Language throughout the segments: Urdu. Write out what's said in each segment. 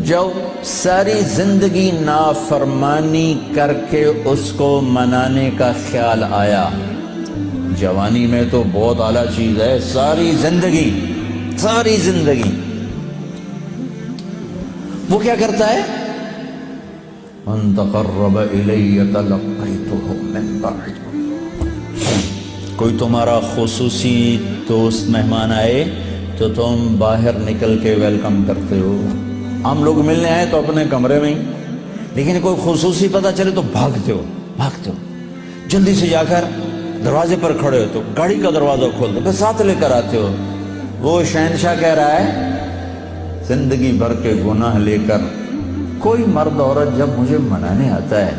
جو ساری زندگی نافرمانی کر کے اس کو منانے کا خیال آیا، جوانی میں تو بہت اعلیٰ چیز ہے، ساری زندگی وہ کیا کرتا ہے؟ من تقرب الی تلقیتہ من بعید، کوئی تمہارا خصوصی دوست مہمان آئے تو تم باہر نکل کے ویلکم کرتے ہو۔ ہم لوگ ملنے آئے تو اپنے کمرے میں ہی، لیکن کوئی خصوصی پتہ چلے تو بھاگتے ہو، جلدی سے جا کر دروازے پر کھڑے ہو تو گاڑی کا دروازہ کھول دو، پھر ساتھ لے کر آتے ہو۔ وہ شہنشاہ کہہ رہا ہے زندگی بھر کے گناہ لے کر کوئی مرد عورت جب مجھے منانے آتا ہے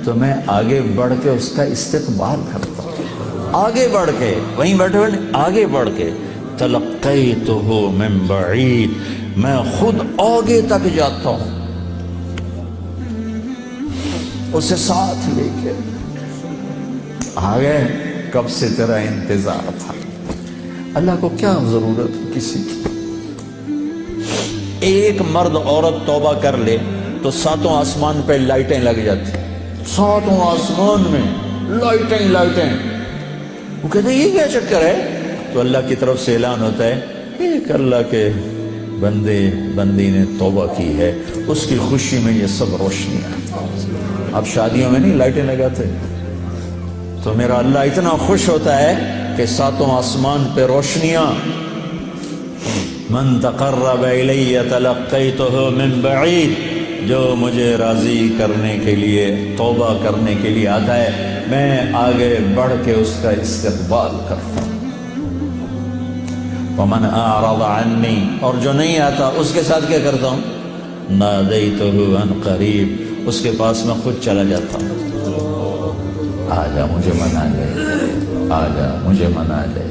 تو میں آگے بڑھ کے اس کا استقبال کرتا ہوں، آگے بڑھ کے، وہیں بیٹھے ہوئے آگے بڑھ کے، تلقیتہ من بعید، میں خود آگے تک جاتا ہوں اسے ساتھ لے کے۔ آگے کب سے تیرا انتظار تھا، اللہ کو کیا ضرورت کسی کی؟ ایک مرد عورت توبہ کر لے تو ساتوں آسمان پہ لائٹیں لگ جاتی، ساتوں آسمان میں لائٹیں۔ وہ کہتے ہیں یہ کیا چکر ہے؟ تو اللہ کی طرف سے اعلان ہوتا ہے ایک اللہ کے بندی نے توبہ کی ہے، اس کی خوشی میں یہ سب روشنیاں۔ اب شادیوں میں نہیں لائٹیں لگاتے، تو میرا اللہ اتنا خوش ہوتا ہے کہ ساتوں آسمان پہ روشنیاں۔ من تقرب الی تلقیتہ من بعید، جو مجھے راضی کرنے کے لیے، توبہ کرنے کے لیے آتا ہے، میں آگے بڑھ کے اس کا استقبال کرتا ہوں۔ ومن اعرض عنی، اور جو نہیں آتا اس کے ساتھ کیا کرتا ہوں؟ نادیتہ عن قریب، اس کے پاس میں خود چلا جاتا ہوں، آجا مجھے منا لے، آجا مجھے منا لے۔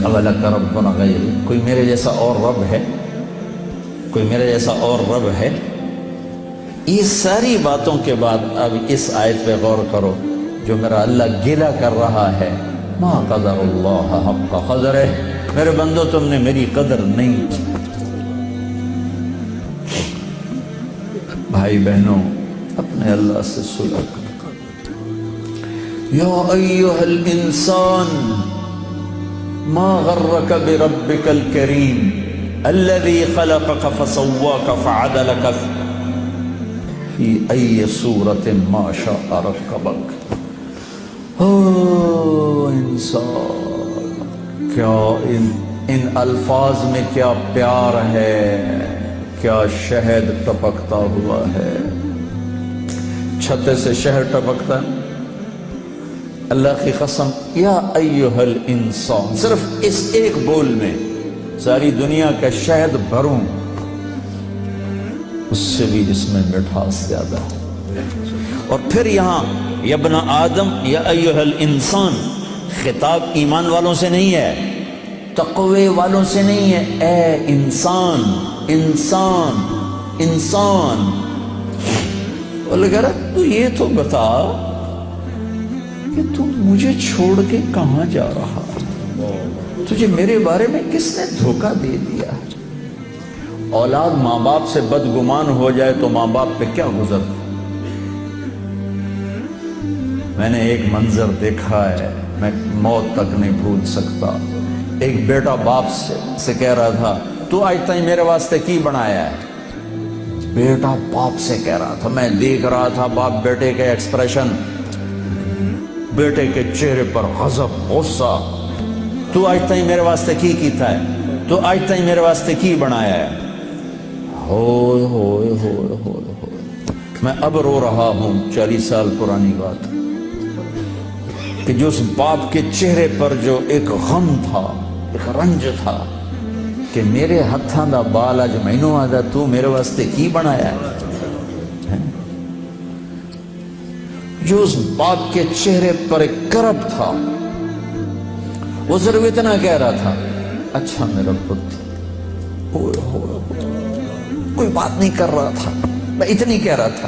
اولک ربنا غیر، کوئی میرے جیسا اور رب ہے؟ کوئی میرے جیسا اور رب ہے؟ یہ ساری باتوں کے بعد اب اس آیت پہ غور کرو، جو میرا اللہ گلہ کر رہا ہے، ما قدر اللہ حق قدرہ، میرے بندو تم نے میری قدر نہیں کی۔ بھائی بہنوں، اپنے اللہ سے صلح کرو۔ یا ایہا الانسان ما غرک بربک الکریم الذی خلقک فسواک فعدلک فی ای صورت ما شاء رکبک۔ انسان، کیا ان الفاظ میں کیا پیار ہے، کیا شہد ٹپکتا ہوا ہے۔ چھتے سے شہد ٹپکتا ہے، اللہ کی قسم، یا ایہا الانسان، صرف اس ایک بول میں ساری دنیا کا شہد بھروں، اس سے بھی اس میں مٹھاس زیادہ ہے۔ اور پھر یہاں یا ابن آدم یا ایہا الانسان، خطاب ایمان والوں سے نہیں ہے، تقوی والوں سے نہیں ہے، اے انسان، انسان، انسان۔ اور لگا رہا تو یہ تو بتا کہ تو مجھے چھوڑ کے کہاں جا رہا، تجھے میرے بارے میں کس نے دھوکہ دے دیا؟ اولاد ماں باپ سے بدگمان ہو جائے تو ماں باپ پہ کیا گزرتا؟ میں نے ایک منظر دیکھا ہے، میں موت تک نہیں بھول سکتا۔ ایک بیٹا باپ سے کہہ رہا تھا تو آج تک میرے واسطے کی بنایا ہے؟ بیٹا باپ سے کہہ رہا تھا، میں دیکھ رہا تھا باپ بیٹے کے ایکسپریشن، بیٹے کے چہرے پر غضب، غصہ، تو آج تک میرے واسطے کی کیتا ہے، تو آج تک میرے واسطے کی بنایا ہے۔ ہوئے ہوئے ہوئے ہوئے ہوئے، میں اب رو رہا ہوں، 40 سال پرانی بات، کہ جو اس باپ کے چہرے پر جو ایک غم تھا، ایک رنج تھا، کہ میرے ہتھاں دا بال اج مینوں آدا تو میرے واسطے کی بنایا ہے؟ جو اس باپ کے چہرے پر ایک کرب تھا، وہ صرف اتنا کہہ رہا تھا، اچھا میرا پتر، کوئی بات نہیں کر رہا تھا، میں اتنی کہہ رہا تھا،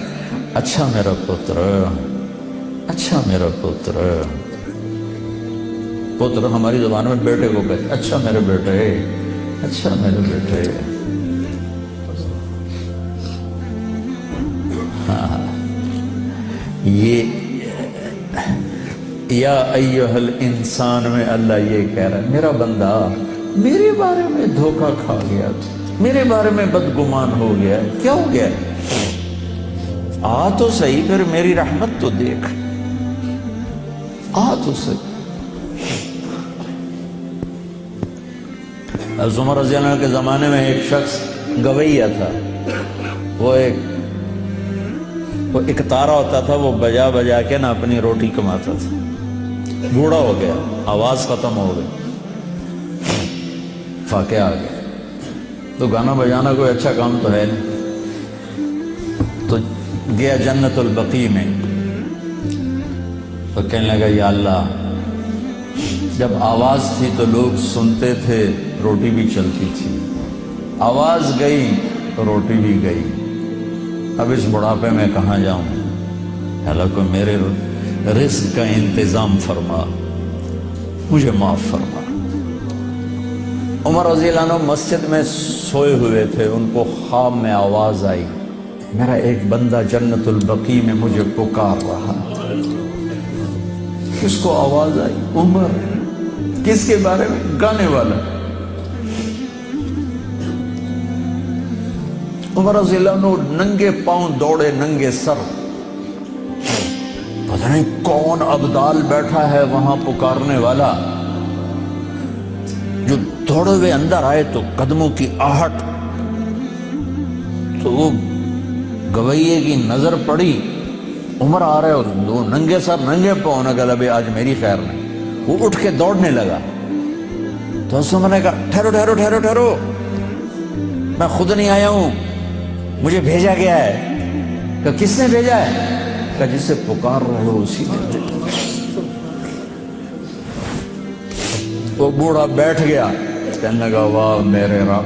اچھا میرا پتر، اچھا میرا پتر۔ پتر ہماری زبان میں بیٹے کو کہتے، اچھا میرے بیٹے، اچھا میرے بیٹے۔ یہ یا ایھا الانسان میں اللہ یہ کہہ رہا ہے میرا بندہ میرے بارے میں دھوکہ کھا گیا، میرے بارے میں بدگمان ہو گیا، کیا ہو گیا؟ آ تو صحیح، پھر میری رحمت تو دیکھ، آ تو صحیح۔ حضرت عمر رضی اللہ عنہ کے زمانے میں ایک شخص گویہ تھا، وہ ایک تارا ہوتا تھا، وہ بجا بجا کے نا اپنی روٹی کماتا تھا، بوڑھا ہو گیا، آواز ختم ہو گئی، فاقے آ گیا، تو گانا بجانا کوئی اچھا کام تو ہے نہیں، تو گیا جنت البقیع میں، تو کہنے لگا یا اللہ جب آواز تھی تو لوگ سنتے تھے، روٹی بھی چلتی تھی، آواز گئی تو روٹی بھی گئی، اب اس بڑھاپے میں کہاں جاؤں؟ اللہ کو میرے رزق کا انتظام فرما، مجھے معاف فرما۔ عمر رضی اللہ عنہ مسجد میں سوئے ہوئے تھے، ان کو خواب میں آواز آئی، میرا ایک بندہ جنت البقیع میں مجھے پکار رہا ہے۔ کس کو آواز آئی؟ عمر۔ کس کے بارے میں؟ گانے والا۔ عمر رضی اللہ عنہ ننگے پاؤں دوڑے، ننگے سر، پتہ نہیں کون ابدال بیٹھا ہے وہاں پکارنے والا، جو دوڑے ہوئے اندر آئے تو قدموں کی آہٹ، تو وہ گویے کی نظر پڑی، عمر آ رہے اور دو ننگے سر ننگے پاؤں، نے کہا ابھی آج میری خیر نہیں۔ وہ اٹھ کے دوڑنے لگا تو اس نے کہا ٹھہرو ٹھہرو ٹھہرو ٹھہرو، میں خود نہیں آیا ہوں، مجھے بھیجا گیا ہے۔ کہ کس نے بھیجا ہے؟ کہ جس سے پکار رہے ہو اسی نے۔ وہ بوڑھا بیٹھ گیا، کہنے لگا واہ میرے رب،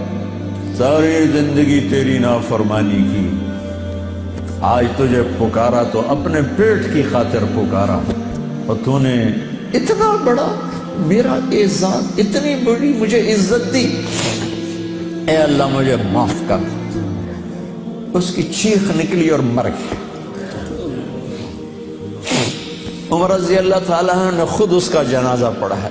ساری زندگی تیری نافرمانی کی، آج تجھے پکارا تو اپنے پیٹ کی خاطر پکارا، اور تو نے اتنا بڑا میرا اعزاز، اتنی بڑی مجھے عزت دی، اے اللہ مجھے معاف کر۔ اس کی چیخ نکلی اور مر گئی۔ عمر رضی اللہ تعالیٰ نے خود اس کا جنازہ پڑھا ہے۔